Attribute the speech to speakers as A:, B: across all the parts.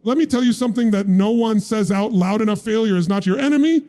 A: Let me tell you something that no one says out loud enough. Failure is not your enemy.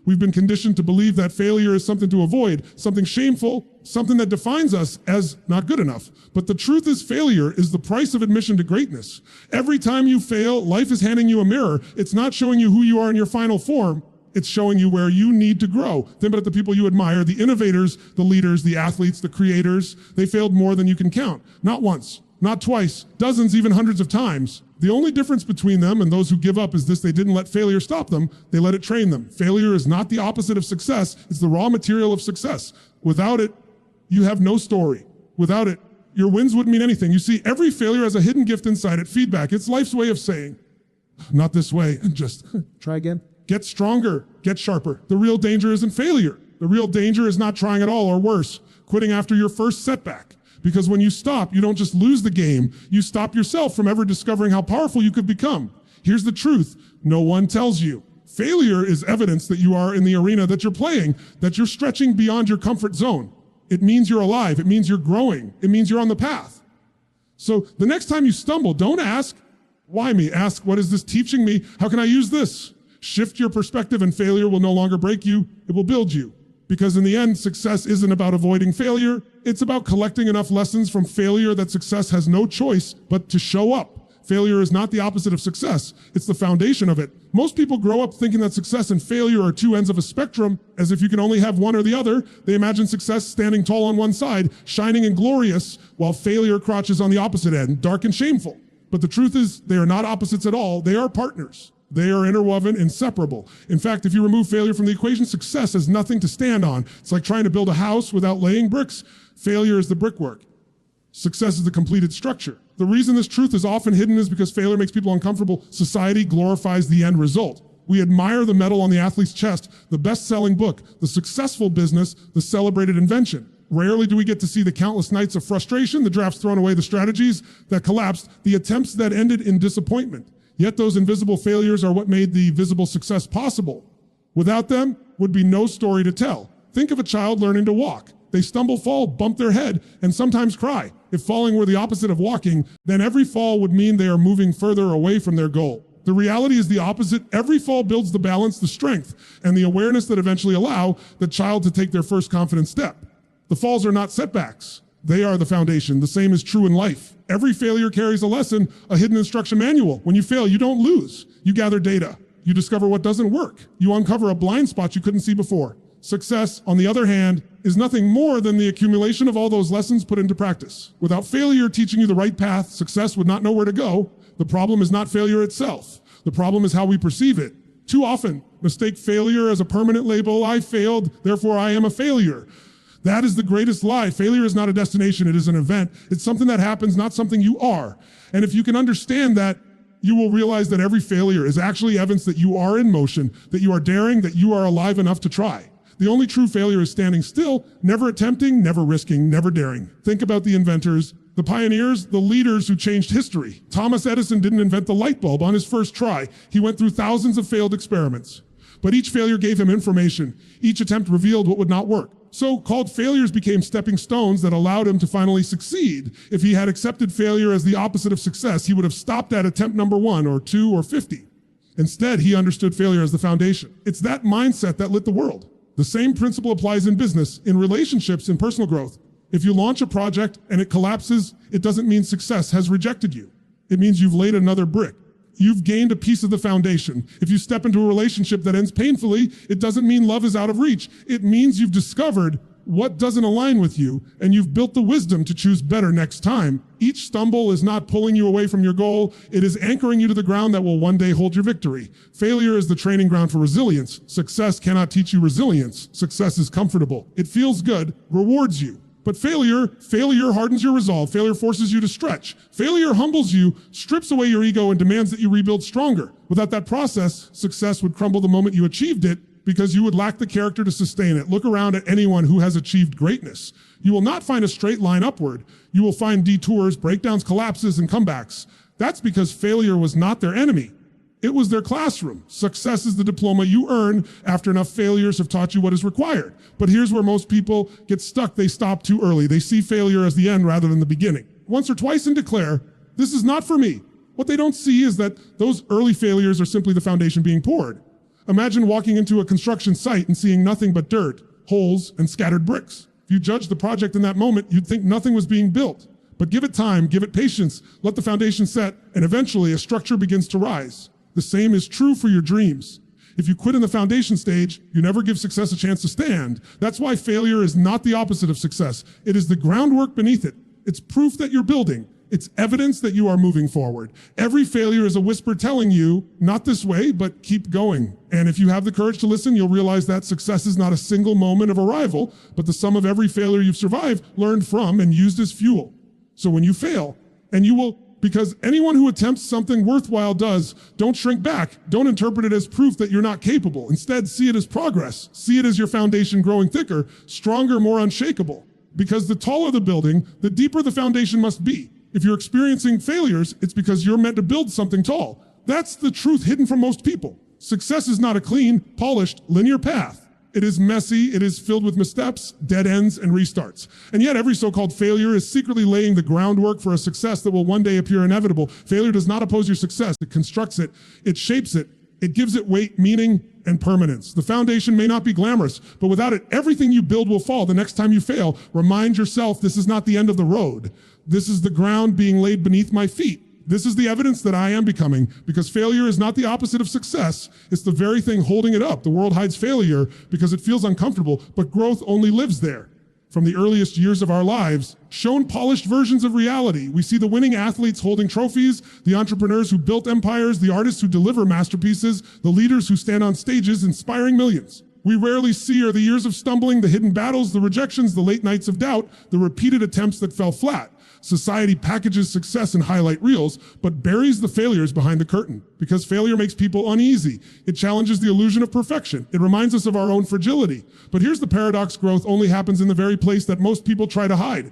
A: We've been conditioned to believe that failure is something to avoid, something shameful, something that defines us as not good enough. But the truth is, failure is the price of admission to greatness. Every time you fail, life is handing you a mirror. It's not showing you who you are in your final form. It's showing you where you need to grow. Think about the people you admire, the innovators, the leaders, the athletes, the creators. They failed more than you can count. Not once, not twice, dozens, even hundreds of times. The only difference between them and those who give up is this: they didn't let failure stop them, they let it train them. Failure is not the opposite of success, it's the raw material of success. Without it, you have no story. Without it, your wins wouldn't mean anything. You see, every failure has a hidden gift inside it, feedback. It's life's way of saying, not this way, and just
B: try again.
A: Get stronger, get sharper. The real danger isn't failure. The real danger is not trying at all, or worse, quitting after your first setback. Because when you stop, you don't just lose the game, you stop yourself from ever discovering how powerful you could become. Here's the truth, no one tells you. Failure is evidence that you are in the arena that you're playing, that you're stretching beyond your comfort zone. It means you're alive, it means you're growing, it means you're on the path. So the next time you stumble, don't ask, why me? Ask, what is this teaching me? How can I use this? Shift your perspective and failure will no longer break you, it will build you. Because in the end, success isn't about avoiding failure. It's about collecting enough lessons from failure that success has no choice but to show up. Failure is not the opposite of success. It's the foundation of it. Most people grow up thinking that success and failure are two ends of a spectrum, as if you can only have one or the other. They imagine success standing tall on one side, shining and glorious, while failure crouches on the opposite end, dark and shameful. But the truth is, they are not opposites at all. They are partners. They are interwoven, inseparable. In fact, if you remove failure from the equation, success has nothing to stand on. It's like trying to build a house without laying bricks. Failure is the brickwork. Success is the completed structure. The reason this truth is often hidden is because failure makes people uncomfortable. Society glorifies the end result. We admire the medal on the athlete's chest, the best-selling book, the successful business, the celebrated invention. Rarely do we get to see the countless nights of frustration, the drafts thrown away, the strategies that collapsed, the attempts that ended in disappointment. Yet those invisible failures are what made the visible success possible. Without them, would be no story to tell. Think of a child learning to walk. They stumble, fall, bump their head, and sometimes cry. If falling were the opposite of walking, then every fall would mean they are moving further away from their goal. The reality is the opposite. Every fall builds the balance, the strength, and the awareness that eventually allow the child to take their first confident step. The falls are not setbacks. They are the foundation. The same is true in life. Every failure carries a lesson, a hidden instruction manual. When you fail, you don't lose. You gather data. You discover what doesn't work. You uncover a blind spot you couldn't see before. Success, on the other hand, is nothing more than the accumulation of all those lessons put into practice. Without failure teaching you the right path, success would not know where to go. The problem is not failure itself. The problem is how we perceive it. Too often, mistake failure as a permanent label. I failed, therefore I am a failure. That is the greatest lie. Failure is not a destination, it is an event. It's something that happens, not something you are. And if you can understand that, you will realize that every failure is actually evidence that you are in motion, that you are daring, that you are alive enough to try. The only true failure is standing still, never attempting, never risking, never daring. Think about the inventors, the pioneers, the leaders who changed history. Thomas Edison didn't invent the light bulb on his first try. He went through thousands of failed experiments. But each failure gave him information. Each attempt revealed what would not work. So-called failures became stepping stones that allowed him to finally succeed. If he had accepted failure as the opposite of success, he would have stopped at attempt number 1 or 2 or 50. Instead, he understood failure as the foundation. It's that mindset that lit the world. The same principle applies in business, in relationships, in personal growth. If you launch a project and it collapses, it doesn't mean success has rejected you. It means you've laid another brick. You've gained a piece of the foundation. If you step into a relationship that ends painfully, it doesn't mean love is out of reach. It means you've discovered what doesn't align with you, and you've built the wisdom to choose better next time. Each stumble is not pulling you away from your goal. It is anchoring you to the ground that will one day hold your victory. Failure is the training ground for resilience. Success cannot teach you resilience. Success is comfortable. It feels good, rewards you. But failure hardens your resolve. Failure forces you to stretch. Failure humbles you, strips away your ego, and demands that you rebuild stronger. Without that process, success would crumble the moment you achieved it because you would lack the character to sustain it. Look around at anyone who has achieved greatness. You will not find a straight line upward. You will find detours, breakdowns, collapses, and comebacks. That's because failure was not their enemy. It was their classroom. Success is the diploma you earn after enough failures have taught you what is required. But here's where most people get stuck. They stop too early. They see failure as the end rather than the beginning. Once or twice and declare, this is not for me. What they don't see is that those early failures are simply the foundation being poured. Imagine walking into a construction site and seeing nothing but dirt, holes, and scattered bricks. If you judged the project in that moment, you'd think nothing was being built. But give it time, give it patience, let the foundation set, and eventually a structure begins to rise. The same is true for your dreams. If you quit in the foundation stage, you never give success a chance to stand. That's why failure is not the opposite of success. It is the groundwork beneath it. It's proof that you're building. It's evidence that you are moving forward. Every failure is a whisper telling you, not this way, but keep going. And if you have the courage to listen, you'll realize that success is not a single moment of arrival, but the sum of every failure you've survived, learned from, and used as fuel. So when you fail, and you will, because anyone who attempts something worthwhile does, don't shrink back. Don't interpret it as proof that you're not capable. Instead, see it as progress. See it as your foundation growing thicker, stronger, more unshakable. Because the taller the building, the deeper the foundation must be. If you're experiencing failures, it's because you're meant to build something tall. That's the truth hidden from most people. Success is not a clean, polished, linear path. It is messy, it is filled with missteps, dead ends, and restarts. And yet every so-called failure is secretly laying the groundwork for a success that will one day appear inevitable. Failure does not oppose your success, it constructs it, it shapes it, it gives it weight, meaning, and permanence. The foundation may not be glamorous, but without it, everything you build will fall. The next time you fail, remind yourself this is not the end of the road. This is the ground being laid beneath my feet. This is the evidence that I am becoming, because failure is not the opposite of success. It's the very thing holding it up. The world hides failure because it feels uncomfortable, but growth only lives there. From the earliest years of our lives, shown polished versions of reality. We see the winning athletes holding trophies, the entrepreneurs who built empires, the artists who deliver masterpieces, the leaders who stand on stages inspiring millions. We rarely see are the years of stumbling, the hidden battles, the rejections, the late nights of doubt, the repeated attempts that fell flat. Society packages success in highlight reels, but buries the failures behind the curtain. Because failure makes people uneasy. It challenges the illusion of perfection. It reminds us of our own fragility. But here's the paradox: growth only happens in the very place that most people try to hide.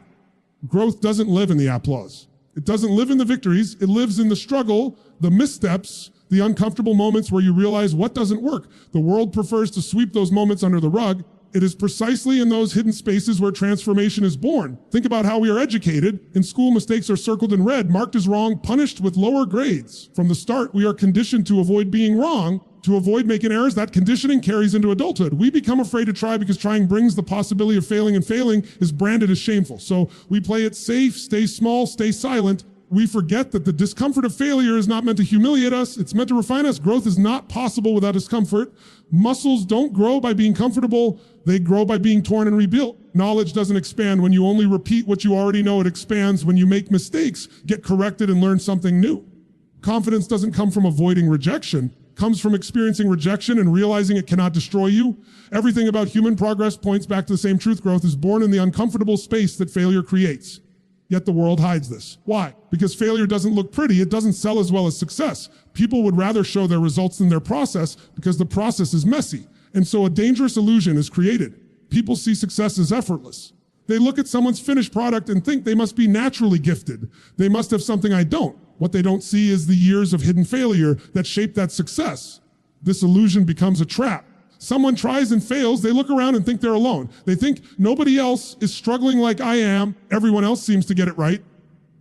A: Growth doesn't live in the applause. It doesn't live in the victories. It lives in the struggle, the missteps, the uncomfortable moments where you realize what doesn't work. The world prefers to sweep those moments under the rug. It is precisely in those hidden spaces where transformation is born. Think about how we are educated. In school, mistakes are circled in red, marked as wrong, punished with lower grades. From the start, we are conditioned to avoid being wrong, to avoid making errors. That conditioning carries into adulthood. We become afraid to try because trying brings the possibility of failing, and failing is branded as shameful. So we play it safe, stay small, stay silent. We forget that the discomfort of failure is not meant to humiliate us. It's meant to refine us. Growth is not possible without discomfort. Muscles don't grow by being comfortable. They grow by being torn and rebuilt. Knowledge doesn't expand when you only repeat what you already know. It expands when you make mistakes, get corrected, and learn something new. Confidence doesn't come from avoiding rejection. It comes from experiencing rejection and realizing it cannot destroy you. Everything about human progress points back to the same truth. Growth is born in the uncomfortable space that failure creates. Yet the world hides this. Why? Because failure doesn't look pretty. It doesn't sell as well as success. People would rather show their results than their process because the process is messy. And so a dangerous illusion is created. People see success as effortless. They look at someone's finished product and think they must be naturally gifted. They must have something I don't. What they don't see is the years of hidden failure that shape that success. This illusion becomes a trap. Someone tries and fails, they look around and think they're alone. They think nobody else is struggling like I am. Everyone else seems to get it right.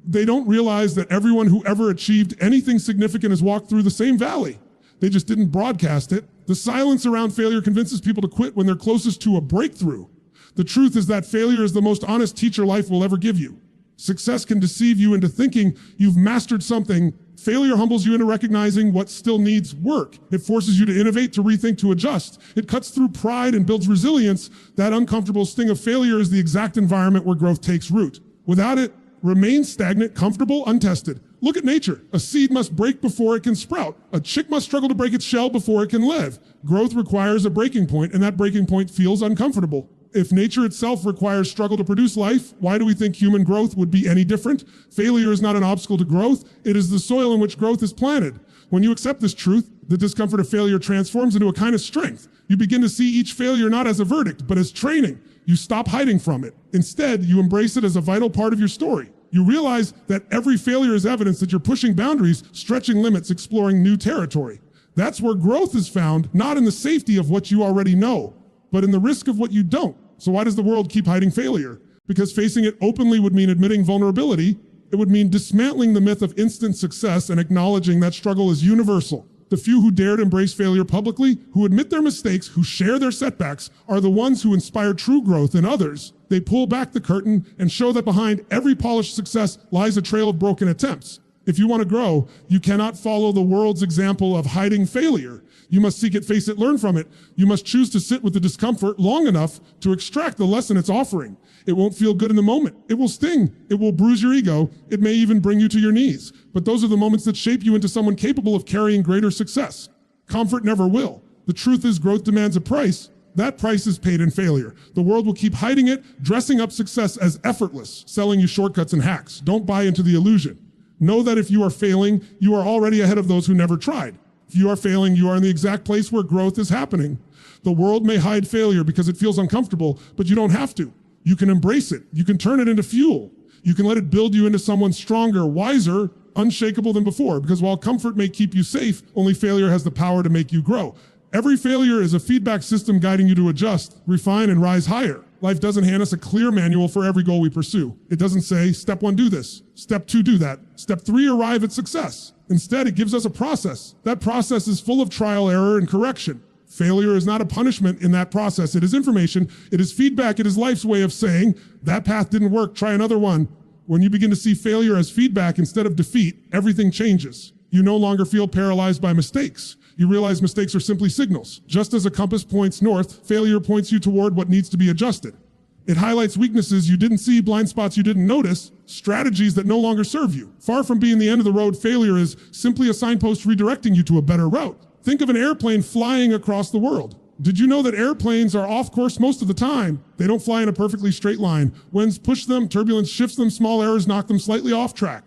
A: They don't realize that everyone who ever achieved anything significant has walked through the same valley. They just didn't broadcast it. The silence around failure convinces people to quit when they're closest to a breakthrough. The truth is that failure is the most honest teacher life will ever give you. Success can deceive you into thinking you've mastered something. Failure humbles you into recognizing what still needs work. It forces you to innovate, to rethink, to adjust. It cuts through pride and builds resilience. That uncomfortable sting of failure is the exact environment where growth takes root. Without it, remain stagnant, comfortable, untested. Look at nature. A seed must break before it can sprout. A chick must struggle to break its shell before it can live. Growth requires a breaking point, and that breaking point feels uncomfortable. If nature itself requires struggle to produce life, why do we think human growth would be any different? Failure is not an obstacle to growth. It is the soil in which growth is planted. When you accept this truth, the discomfort of failure transforms into a kind of strength. You begin to see each failure not as a verdict, but as training. You stop hiding from it. Instead, you embrace it as a vital part of your story. You realize that every failure is evidence that you're pushing boundaries, stretching limits, exploring new territory. That's where growth is found, not in the safety of what you already know, but in the risk of what you don't. So why does the world keep hiding failure? Because facing it openly would mean admitting vulnerability, It would mean dismantling the myth of instant success and acknowledging that struggle is universal. The few who dare to embrace failure publicly, who admit their mistakes, who share their setbacks, are the ones who inspire true growth in others. They pull back the curtain and show that behind every polished success lies a trail of broken attempts. If you want to grow, you cannot follow the world's example of hiding failure. You must seek it, face it, learn from it. You must choose to sit with the discomfort long enough to extract the lesson it's offering. It won't feel good in the moment. It will sting. It will bruise your ego. It may even bring you to your knees. But those are the moments that shape you into someone capable of carrying greater success. Comfort never will. The truth is, growth demands a price. That price is paid in failure. The world will keep hiding it, dressing up success as effortless, selling you shortcuts and hacks. Don't buy into the illusion. Know that if you are failing, you are already ahead of those who never tried. If you are failing, you are in the exact place where growth is happening. The world may hide failure because it feels uncomfortable, but you don't have to. You can embrace it. You can turn it into fuel. You can let it build you into someone stronger, wiser, unshakable than before, because while comfort may keep you safe, only failure has the power to make you grow. Every failure is a feedback system guiding you to adjust, refine, and rise higher. Life doesn't hand us a clear manual for every goal we pursue. It doesn't say, step 1, do this. Step 2, do that. Step 3, arrive at success. Instead, it gives us a process. That process is full of trial, error, and correction. Failure is not a punishment in that process. It is information. It is feedback. It is life's way of saying, that path didn't work, try another one. When you begin to see failure as feedback instead of defeat, everything changes. You no longer feel paralyzed by mistakes. You realize mistakes are simply signals. Just as a compass points north, failure points you toward what needs to be adjusted. It highlights weaknesses you didn't see, blind spots you didn't notice, strategies that no longer serve you. Far from being the end of the road, failure is simply a signpost redirecting you to a better route. Think of an airplane flying across the world. Did you know that airplanes are off course most of the time? They don't fly in a perfectly straight line. Winds push them, turbulence shifts them, small errors knock them slightly off track.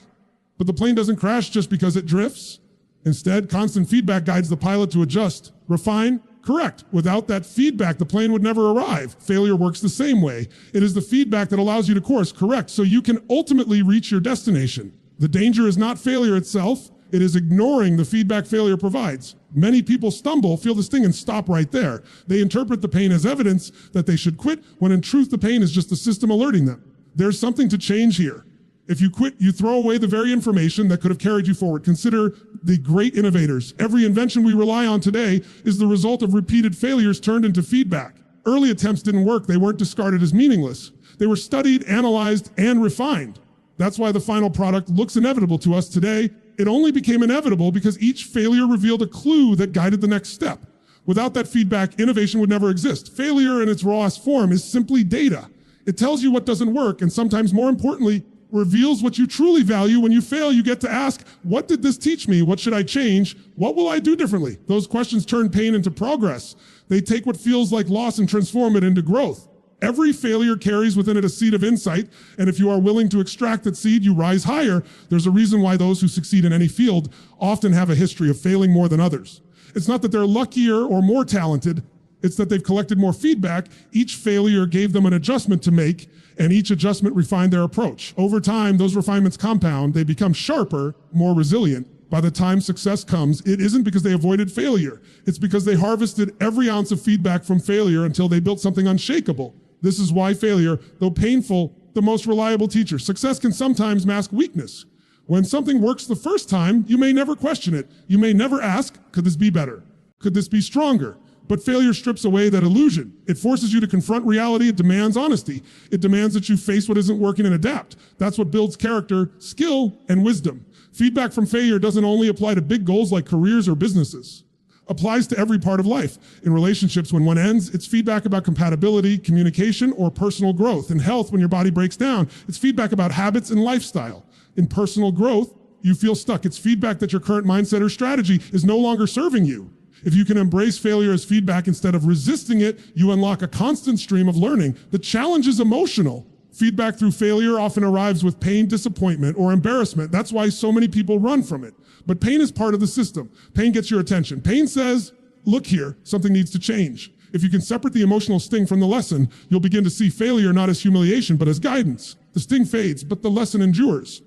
A: But the plane doesn't crash just because it drifts. Instead, constant feedback guides the pilot to adjust, refine, correct. Without that feedback, the plane would never arrive. Failure works the same way. It is the feedback that allows you to course correct so you can ultimately reach your destination. The danger is not failure itself. It is ignoring the feedback failure provides. Many people stumble, feel the sting, and stop right there. They interpret the pain as evidence that they should quit, when in truth the pain is just the system alerting them. There's something to change here. If you quit, you throw away the very information that could have carried you forward. Consider the great innovators. Every invention we rely on today is the result of repeated failures turned into feedback. Early attempts didn't work. They weren't discarded as meaningless. They were studied, analyzed, and refined. That's why the final product looks inevitable to us today. It only became inevitable because each failure revealed a clue that guided the next step. Without that feedback, innovation would never exist. Failure in its rawest form is simply data. It tells you what doesn't work, and sometimes more importantly, reveals what you truly value. When you fail, you get to ask, what did this teach me? What should I change? What will I do differently? Those questions turn pain into progress. They take what feels like loss and transform it into growth. Every failure carries within it a seed of insight, and if you are willing to extract that seed, you rise higher. There's a reason why those who succeed in any field often have a history of failing more than others. It's not that they're luckier or more talented, it's that they've collected more feedback. Each failure gave them an adjustment to make, and each adjustment refined their approach. Over time, those refinements compound. They become sharper, more resilient. By the time success comes, it isn't because they avoided failure. It's because they harvested every ounce of feedback from failure until they built something unshakable. This is why failure, though painful, the most reliable teacher. Success can sometimes mask weakness. When something works the first time, you may never question it. You may never ask, could this be better? Could this be stronger? But failure strips away that illusion. It forces you to confront reality. It demands honesty. It demands that you face what isn't working and adapt. That's what builds character, skill, and wisdom. Feedback from failure doesn't only apply to big goals like careers or businesses. Applies to every part of life. In relationships, when one ends, it's feedback about compatibility, communication, or personal growth. In health, when your body breaks down, it's feedback about habits and lifestyle. In personal growth, you feel stuck. It's feedback that your current mindset or strategy is no longer serving you. If you can embrace failure as feedback instead of resisting it, you unlock a constant stream of learning. The challenge is emotional. Feedback through failure often arrives with pain, disappointment, or embarrassment. That's why so many people run from it. But pain is part of the system. Pain gets your attention. Pain says, look here, something needs to change. If you can separate the emotional sting from the lesson, you'll begin to see failure not as humiliation, but as guidance. The sting fades, but the lesson endures.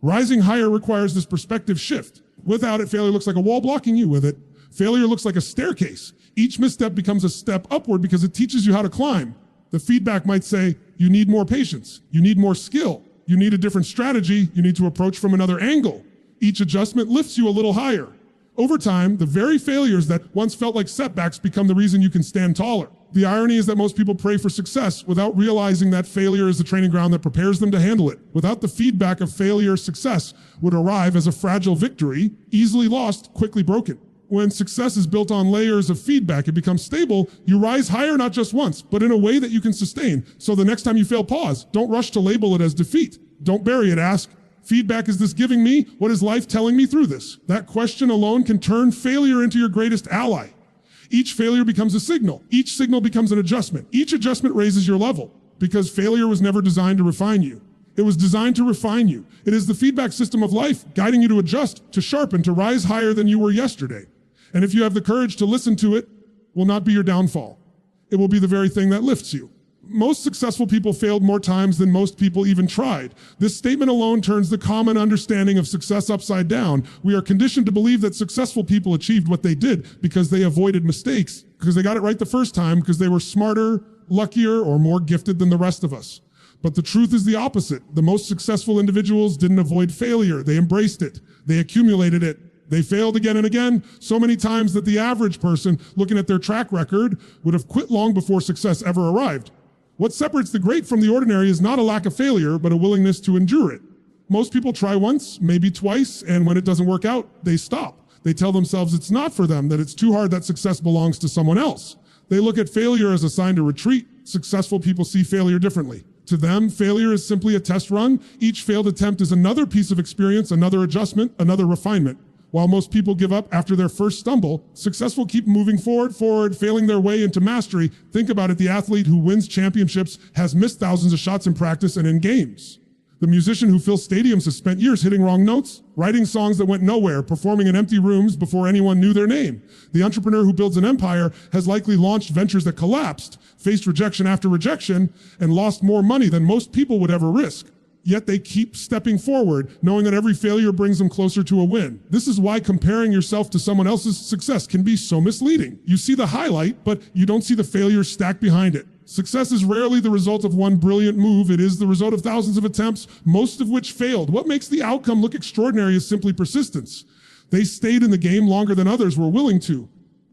A: Rising higher requires this perspective shift. Without it, failure looks like a wall blocking you. With it, failure looks like a staircase. Each misstep becomes a step upward because it teaches you how to climb. The feedback might say, you need more patience. You need more skill. You need a different strategy. You need to approach from another angle. Each adjustment lifts you a little higher. Over time, the very failures that once felt like setbacks become the reason you can stand taller. The irony is that most people pray for success without realizing that failure is the training ground that prepares them to handle it. Without the feedback of failure, success would arrive as a fragile victory, easily lost, quickly broken. When success is built on layers of feedback, it becomes stable. You rise higher not just once, but in a way that you can sustain. So the next time you fail, pause. Don't rush to label it as defeat. Don't bury it. Ask, feedback is this giving me? What is life telling me through this? That question alone can turn failure into your greatest ally. Each failure becomes a signal. Each signal becomes an adjustment. Each adjustment raises your level, because failure was never designed to refine you. It was designed to refine you. It is the feedback system of life, guiding you to adjust, to sharpen, to rise higher than you were yesterday. And if you have the courage to listen to it, will not be your downfall. It will be the very thing that lifts you. Most successful people failed more times than most people even tried. This statement alone turns the common understanding of success upside down. We are conditioned to believe that successful people achieved what they did because they avoided mistakes, because they got it right the first time, because they were smarter, luckier, or more gifted than the rest of us. But the truth is the opposite. The most successful individuals didn't avoid failure. They embraced it. They accumulated it. They failed again and again, so many times that the average person, looking at their track record, would have quit long before success ever arrived. What separates the great from the ordinary is not a lack of failure, but a willingness to endure it. Most people try once, maybe twice, and when it doesn't work out, they stop. They tell themselves it's not for them, that it's too hard, that success belongs to someone else. They look at failure as a sign to retreat. Successful people see failure differently. To them, failure is simply a test run. Each failed attempt is another piece of experience, another adjustment, another refinement. While most people give up after their first stumble, successful keep moving forward, failing their way into mastery. Think about it, the athlete who wins championships has missed thousands of shots in practice and in games. The musician who fills stadiums has spent years hitting wrong notes, writing songs that went nowhere, performing in empty rooms before anyone knew their name. The entrepreneur who builds an empire has likely launched ventures that collapsed, faced rejection after rejection, and lost more money than most people would ever risk. Yet they keep stepping forward, knowing that every failure brings them closer to a win. This is why comparing yourself to someone else's success can be so misleading. You see the highlight, but you don't see the failure stacked behind it. Success is rarely the result of one brilliant move. It is the result of thousands of attempts, most of which failed. What makes the outcome look extraordinary is simply persistence. They stayed in the game longer than others were willing to.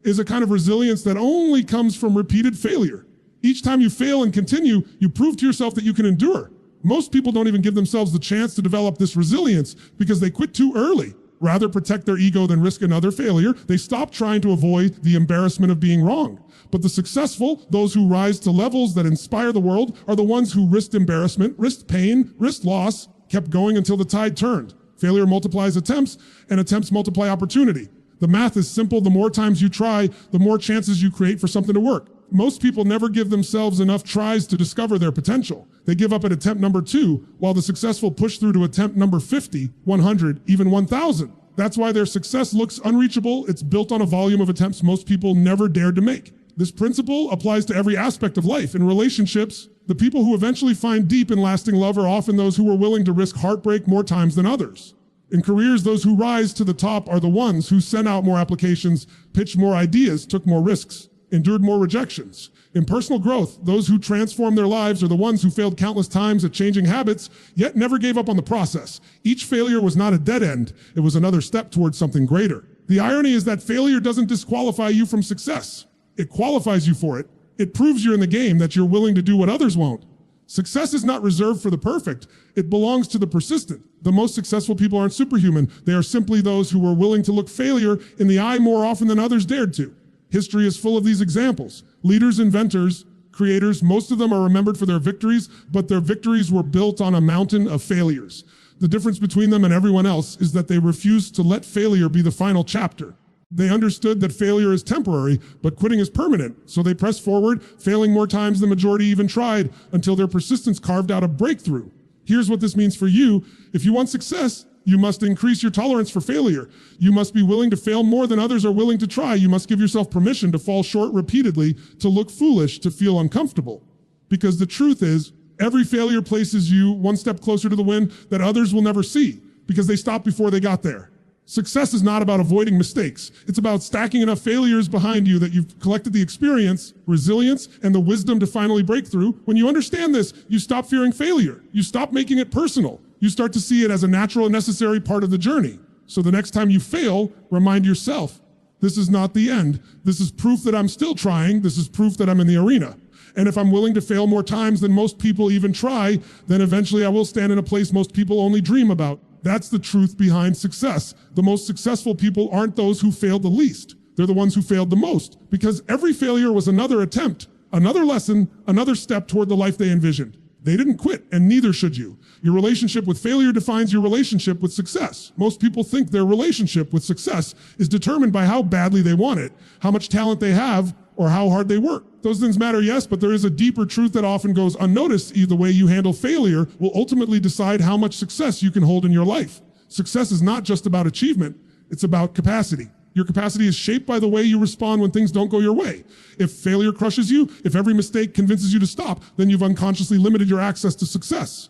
A: It is a kind of resilience that only comes from repeated failure. Each time you fail and continue, you prove to yourself that you can endure. Most people don't even give themselves the chance to develop this resilience because they quit too early. Rather protect their ego than risk another failure. They stop trying to avoid the embarrassment of being wrong. But the successful, those who rise to levels that inspire the world, are the ones who risked embarrassment, risked pain, risked loss, kept going until the tide turned. Failure multiplies attempts, and attempts multiply opportunity. The math is simple. The more times you try, the more chances you create for something to work. Most people never give themselves enough tries to discover their potential. They give up at attempt number 2, while the successful push through to attempt number 50, 100, even 1,000. That's why their success looks unreachable. It's built on a volume of attempts most people never dared to make. This principle applies to every aspect of life. In relationships, the people who eventually find deep and lasting love are often those who are willing to risk heartbreak more times than others. In careers, those who rise to the top are the ones who sent out more applications, pitched more ideas, took more risks, endured more rejections. In personal growth, those who transform their lives are the ones who failed countless times at changing habits, yet never gave up on the process. Each failure was not a dead end. It was another step towards something greater. The irony is that failure doesn't disqualify you from success. It qualifies you for it. It proves you're in the game, that you're willing to do what others won't. Success is not reserved for the perfect. It belongs to the persistent. The most successful people aren't superhuman. They are simply those who were willing to look failure in the eye more often than others dared to. History is full of these examples. Leaders, inventors, creators, most of them are remembered for their victories, but their victories were built on a mountain of failures. The difference between them and everyone else is that they refused to let failure be the final chapter. They understood that failure is temporary, but quitting is permanent. So they pressed forward, failing more times than the majority even tried, until their persistence carved out a breakthrough. Here's what this means for you. If you want success, you must increase your tolerance for failure. You must be willing to fail more than others are willing to try. You must give yourself permission to fall short repeatedly, to look foolish, to feel uncomfortable. Because the truth is, every failure places you one step closer to the win that others will never see, because they stopped before they got there. Success is not about avoiding mistakes. It's about stacking enough failures behind you that you've collected the experience, resilience, and the wisdom to finally break through. When you understand this, you stop fearing failure. You stop making it personal. You start to see it as a natural and necessary part of the journey. So the next time you fail, remind yourself, this is not the end. This is proof that I'm still trying. This is proof that I'm in the arena. And if I'm willing to fail more times than most people even try, then eventually I will stand in a place most people only dream about. That's the truth behind success. The most successful people aren't those who failed the least. They're the ones who failed the most, because every failure was another attempt, another lesson, another step toward the life they envisioned. They didn't quit, and neither should you. Your relationship with failure defines your relationship with success. Most people think their relationship with success is determined by how badly they want it, how much talent they have, or how hard they work. Those things matter, yes, but there is a deeper truth that often goes unnoticed. The way you handle failure will ultimately decide how much success you can hold in your life. Success is not just about achievement, it's about capacity. Your capacity is shaped by the way you respond when things don't go your way. If failure crushes you, if every mistake convinces you to stop, then you've unconsciously limited your access to success.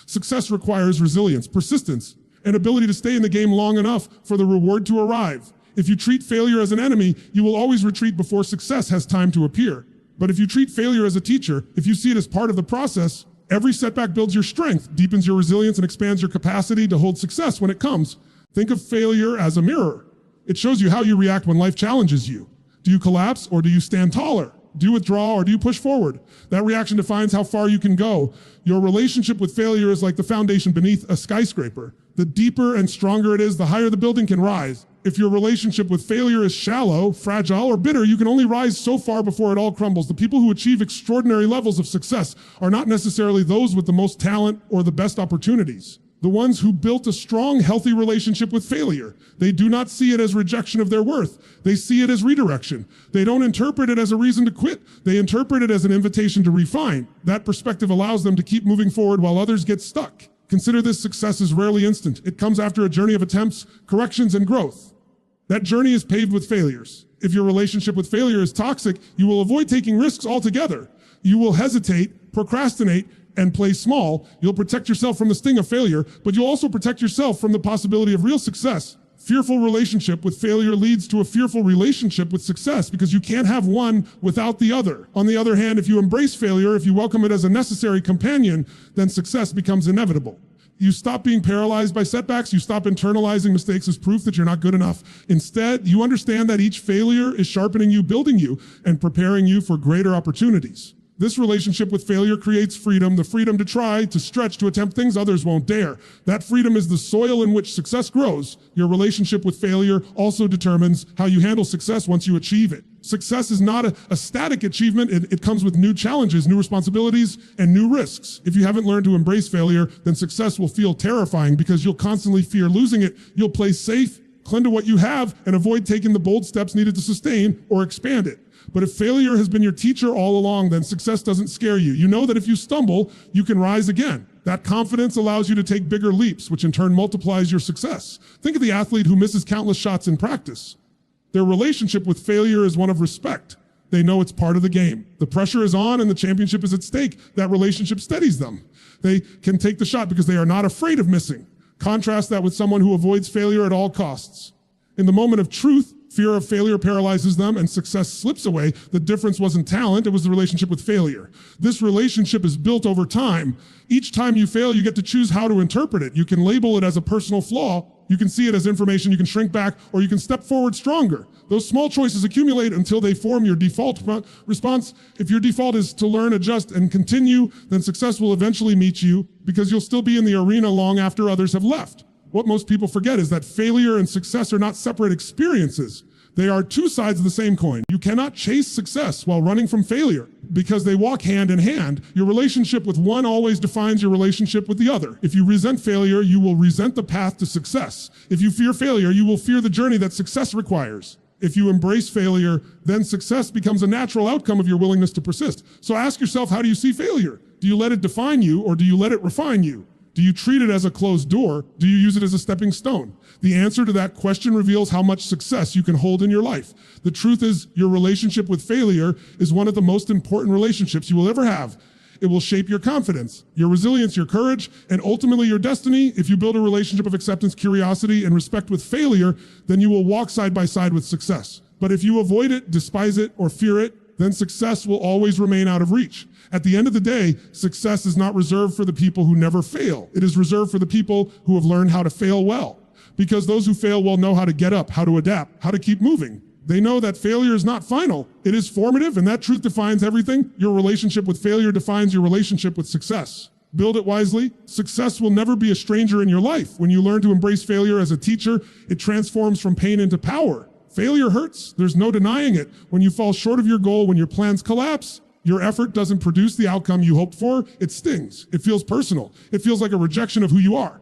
A: Success requires resilience, persistence, and ability to stay in the game long enough for the reward to arrive. If you treat failure as an enemy, you will always retreat before success has time to appear. But if you treat failure as a teacher, if you see it as part of the process, every setback builds your strength, deepens your resilience, and expands your capacity to hold success when it comes. Think of failure as a mirror. It shows you how you react when life challenges you. Do you collapse or do you stand taller? Do you withdraw or do you push forward? That reaction defines how far you can go. Your relationship with failure is like the foundation beneath a skyscraper. The deeper and stronger it is, the higher the building can rise. If your relationship with failure is shallow, fragile, or bitter, you can only rise so far before it all crumbles. The people who achieve extraordinary levels of success are not necessarily those with the most talent or the best opportunities. The ones who built a strong, healthy relationship with failure. They do not see it as rejection of their worth. They see it as redirection. They don't interpret it as a reason to quit. They interpret it as an invitation to refine. That perspective allows them to keep moving forward while others get stuck. Consider this: success is rarely instant. It comes after a journey of attempts, corrections, and growth. That journey is paved with failures. If your relationship with failure is toxic, you will avoid taking risks altogether. You will hesitate, procrastinate, and play small. You'll protect yourself from the sting of failure, but you'll also protect yourself from the possibility of real success. Fearful relationship with failure leads to a fearful relationship with success, because you can't have one without the other. On the other hand, if you embrace failure, if you welcome it as a necessary companion, then success becomes inevitable. You stop being paralyzed by setbacks. You stop internalizing mistakes as proof that you're not good enough. Instead, you understand that each failure is sharpening you, building you, and preparing you for greater opportunities. This relationship with failure creates freedom, the freedom to try, to stretch, to attempt things others won't dare. That freedom is the soil in which success grows. Your relationship with failure also determines how you handle success once you achieve it. Success is not a static achievement. It comes with new challenges, new responsibilities, and new risks. If you haven't learned to embrace failure, then success will feel terrifying, because you'll constantly fear losing it. You'll play safe, cling to what you have, and avoid taking the bold steps needed to sustain or expand it. But if failure has been your teacher all along, then success doesn't scare you. You know that if you stumble, you can rise again. That confidence allows you to take bigger leaps, which in turn multiplies your success. Think of the athlete who misses countless shots in practice. Their relationship with failure is one of respect. They know it's part of the game. The pressure is on and the championship is at stake. That relationship steadies them. They can take the shot because they are not afraid of missing. Contrast that with someone who avoids failure at all costs. In the moment of truth, fear of failure paralyzes them and success slips away. The difference wasn't talent, it was the relationship with failure. This relationship is built over time. Each time you fail, you get to choose how to interpret it. You can label it as a personal flaw, you can see it as information, you can shrink back, or you can step forward stronger. Those small choices accumulate until they form your default response. If your default is to learn, adjust, and continue, then success will eventually meet you, because you'll still be in the arena long after others have left. What most people forget is that failure and success are not separate experiences. They are two sides of the same coin. You cannot chase success while running from failure, because they walk hand in hand. Your relationship with one always defines your relationship with the other. If you resent failure, you will resent the path to success. If you fear failure, you will fear the journey that success requires. If you embrace failure, then success becomes a natural outcome of your willingness to persist. So ask yourself, how do you see failure? Do you let it define you, or do you let it refine you? Do you treat it as a closed door? Do you use it as a stepping stone? The answer to that question reveals how much success you can hold in your life. The truth is, your relationship with failure is one of the most important relationships you will ever have. It will shape your confidence, your resilience, your courage, and ultimately your destiny. If you build a relationship of acceptance, curiosity, and respect with failure, then you will walk side by side with success. But if you avoid it, despise it, or fear it, then success will always remain out of reach. At the end of the day, success is not reserved for the people who never fail. It is reserved for the people who have learned how to fail well. Because those who fail well know how to get up, how to adapt, how to keep moving. They know that failure is not final. It is formative, and that truth defines everything. Your relationship with failure defines your relationship with success. Build it wisely. Success will never be a stranger in your life. When you learn to embrace failure as a teacher, it transforms from pain into power. Failure hurts. There's no denying it. When you fall short of your goal, when your plans collapse, your effort doesn't produce the outcome you hoped for. It stings. It feels personal. It feels like a rejection of who you are.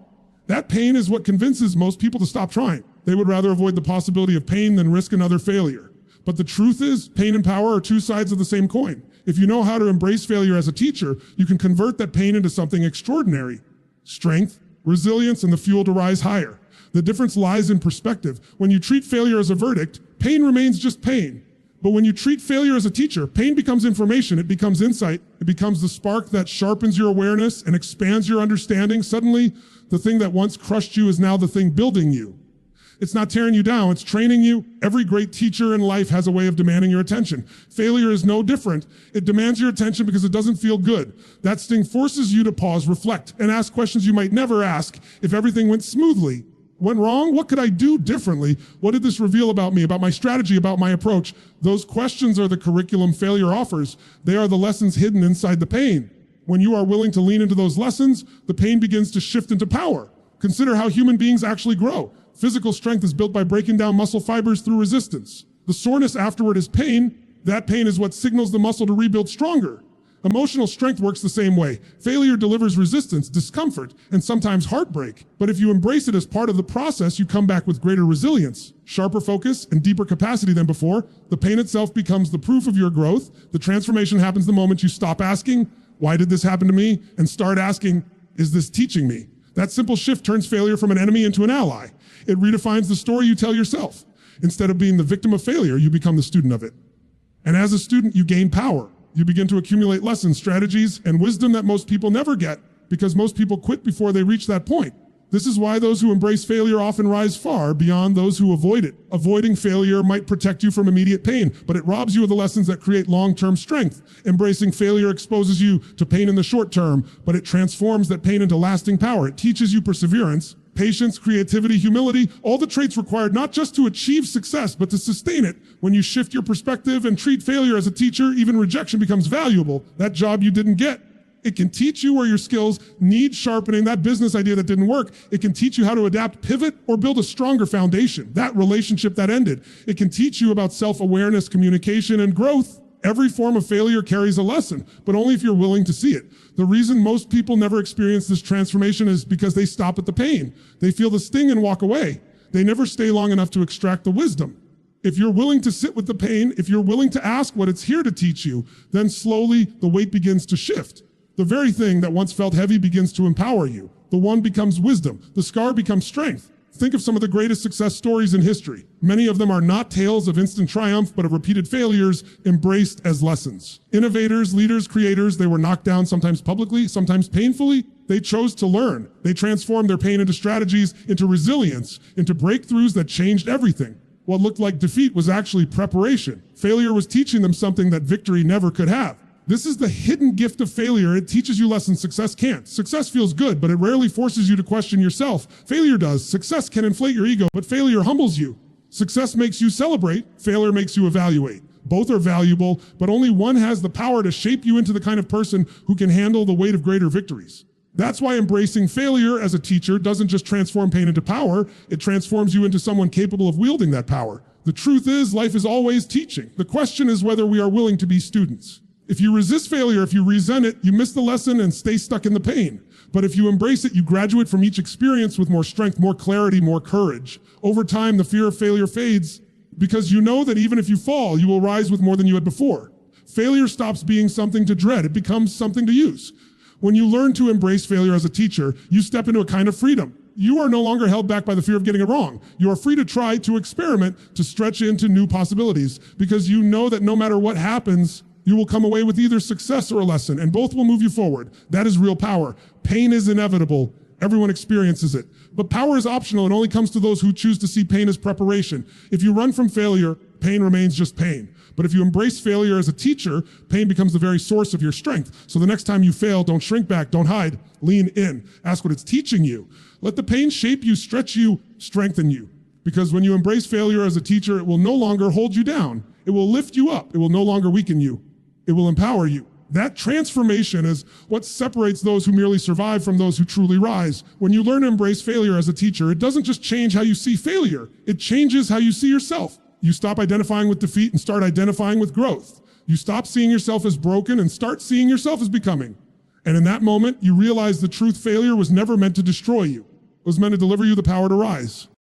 A: That pain is what convinces most people to stop trying. They would rather avoid the possibility of pain than risk another failure. But the truth is, pain and power are two sides of the same coin. If you know how to embrace failure as a teacher, you can convert that pain into something extraordinary. Strength, resilience, and the fuel to rise higher. The difference lies in perspective. When you treat failure as a verdict, pain remains just pain. But when you treat failure as a teacher, pain becomes information, it becomes insight, it becomes the spark that sharpens your awareness and expands your understanding. Suddenly, the thing that once crushed you is now the thing building you. It's not tearing you down, it's training you. Every great teacher in life has a way of demanding your attention. Failure is no different. It demands your attention because it doesn't feel good. That sting forces you to pause, reflect, and ask questions you might never ask if everything went smoothly. Went wrong? What could I do differently? What did this reveal about me, about my strategy, about my approach? Those questions are the curriculum failure offers. They are the lessons hidden inside the pain. When you are willing to lean into those lessons, the pain begins to shift into power. Consider how human beings actually grow. Physical strength is built by breaking down muscle fibers through resistance. The soreness afterward is pain. That pain is what signals the muscle to rebuild stronger. Emotional strength works the same way. Failure delivers resistance, discomfort, and sometimes heartbreak. But if you embrace it as part of the process, you come back with greater resilience, sharper focus, and deeper capacity than before. The pain itself becomes the proof of your growth. The transformation happens the moment you stop asking, "Why did this happen to me?" and start asking, "Is this teaching me?" That simple shift turns failure from an enemy into an ally. It redefines the story you tell yourself. Instead of being the victim of failure, you become the student of it. And as a student, you gain power. You begin to accumulate lessons, strategies, and wisdom that most people never get, because most people quit before they reach that point. This is why those who embrace failure often rise far beyond those who avoid it. Avoiding failure might protect you from immediate pain, but it robs you of the lessons that create long-term strength. Embracing failure exposes you to pain in the short term, but it transforms that pain into lasting power. It teaches you perseverance, patience, creativity, humility, all the traits required not just to achieve success, but to sustain it. When you shift your perspective and treat failure as a teacher, even rejection becomes valuable. That job you didn't get, it can teach you where your skills need sharpening. That business idea that didn't work, it can teach you how to adapt, pivot, or build a stronger foundation. That relationship that ended, it can teach you about self-awareness, communication, and growth. Every form of failure carries a lesson, but only if you're willing to see it. The reason most people never experience this transformation is because they stop at the pain. They feel the sting and walk away. They never stay long enough to extract the wisdom. If you're willing to sit with the pain, if you're willing to ask what it's here to teach you, then slowly the weight begins to shift. The very thing that once felt heavy begins to empower you. The one becomes wisdom. The scar becomes strength. Think of some of the greatest success stories in history. Many of them are not tales of instant triumph, but of repeated failures embraced as lessons. Innovators, leaders, creators, they were knocked down sometimes publicly, sometimes painfully. They chose to learn. They transformed their pain into strategies, into resilience, into breakthroughs that changed everything. What looked like defeat was actually preparation. Failure was teaching them something that victory never could have. This is the hidden gift of failure. It teaches you lessons success can't. Success feels good, but it rarely forces you to question yourself. Failure does. Success can inflate your ego, but failure humbles you. Success makes you celebrate. Failure makes you evaluate. Both are valuable, but only one has the power to shape you into the kind of person who can handle the weight of greater victories. That's why embracing failure as a teacher doesn't just transform pain into power, it transforms you into someone capable of wielding that power. The truth is, life is always teaching. The question is whether we are willing to be students. If you resist failure, if you resent it, you miss the lesson and stay stuck in the pain. But if you embrace it, you graduate from each experience with more strength, more clarity, more courage. Over time, the fear of failure fades because you know that even if you fall, you will rise with more than you had before. Failure stops being something to dread. It becomes something to use. When you learn to embrace failure as a teacher, you step into a kind of freedom. You are no longer held back by the fear of getting it wrong. You are free to try, to experiment, to stretch into new possibilities, because you know that no matter what happens, You will come away with either success or a lesson, and both will move you forward. That is real power. Pain is inevitable. Everyone experiences it. But power is optional and only comes to those who choose to see pain as preparation. If you run from failure, pain remains just pain. But if you embrace failure as a teacher, pain becomes the very source of your strength. So the next time you fail, don't shrink back, don't hide, lean in. Ask what it's teaching you. Let the pain shape you, stretch you, strengthen you. Because when you embrace failure as a teacher, it will no longer hold you down. It will lift you up. It will no longer weaken you. It will empower you. That transformation is what separates those who merely survive from those who truly rise. When you learn to embrace failure as a teacher, it doesn't just change how you see failure. It changes how you see yourself. You stop identifying with defeat and start identifying with growth. You stop seeing yourself as broken and start seeing yourself as becoming. And in that moment, you realize the truth: failure was never meant to destroy you. It was meant to deliver you the power to rise.